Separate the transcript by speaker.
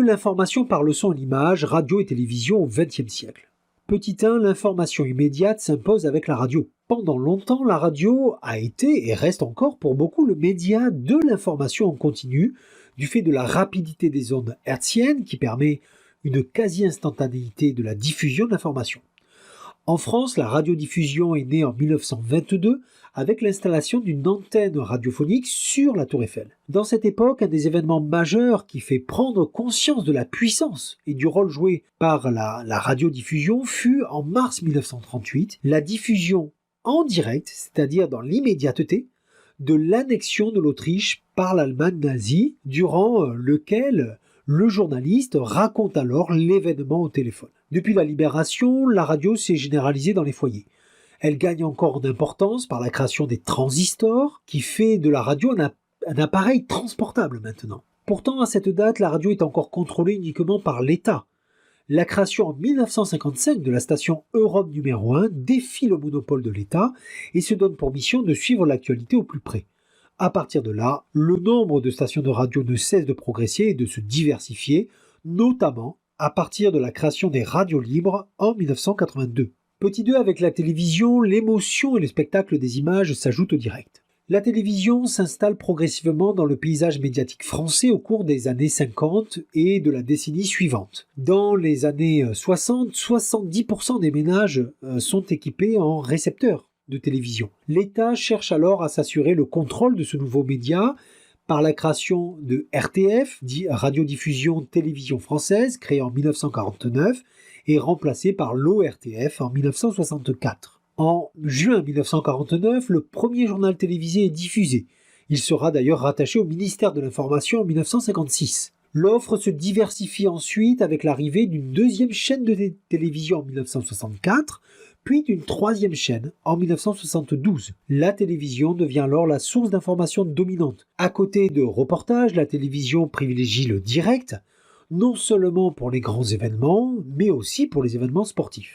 Speaker 1: l'information par le son et l'image, radio et télévision au XXe siècle. Petit 1, l'information immédiate s'impose avec la radio. Pendant longtemps, la radio a été et reste encore pour beaucoup le média de l'information en continu, du fait de la rapidité des ondes hertziennes qui permet une quasi-instantanéité de la diffusion de l'information. En France, la radiodiffusion est née en 1922 avec l'installation d'une antenne radiophonique sur la Tour Eiffel. Dans cette époque, un des événements majeurs qui fait prendre conscience de la puissance et du rôle joué par la radiodiffusion fut, en mars 1938, la diffusion en direct, c'est-à-dire dans l'immédiateté, de l'annexion de l'Autriche par l'Allemagne nazie, durant lequel le journaliste raconte alors l'événement au téléphone. Depuis la libération, la radio s'est généralisée dans les foyers. Elle gagne encore en importance par la création des transistors, qui fait de la radio un appareil transportable maintenant. Pourtant, à cette date, la radio est encore contrôlée uniquement par l'État. La création en 1955 de la station Europe numéro 1 défie le monopole de l'État et se donne pour mission de suivre l'actualité au plus près. À partir de là, le nombre de stations de radio ne cesse de progresser et de se diversifier, notamment à partir de la création des radios libres en 1982. Petit 2, avec la télévision, l'émotion et le spectacle des images s'ajoutent au direct. La télévision s'installe progressivement dans le paysage médiatique français au cours des années 50 et de la décennie suivante. Dans les années 60, 70% des ménages sont équipés en récepteurs de télévision. L'État cherche alors à s'assurer le contrôle de ce nouveau média par la création de RTF, dit Radiodiffusion Télévision Française, créée en 1949 et remplacée par l'ORTF en 1964. En juin 1949, le premier journal télévisé est diffusé. Il sera d'ailleurs rattaché au ministère de l'Information en 1956. L'offre se diversifie ensuite avec l'arrivée d'une deuxième chaîne de télévision en 1964, puis d'une troisième chaîne en 1972. La télévision devient alors la source d'information dominante. À côté de reportages, la télévision privilégie le direct, non seulement pour les grands événements, mais aussi pour les événements sportifs.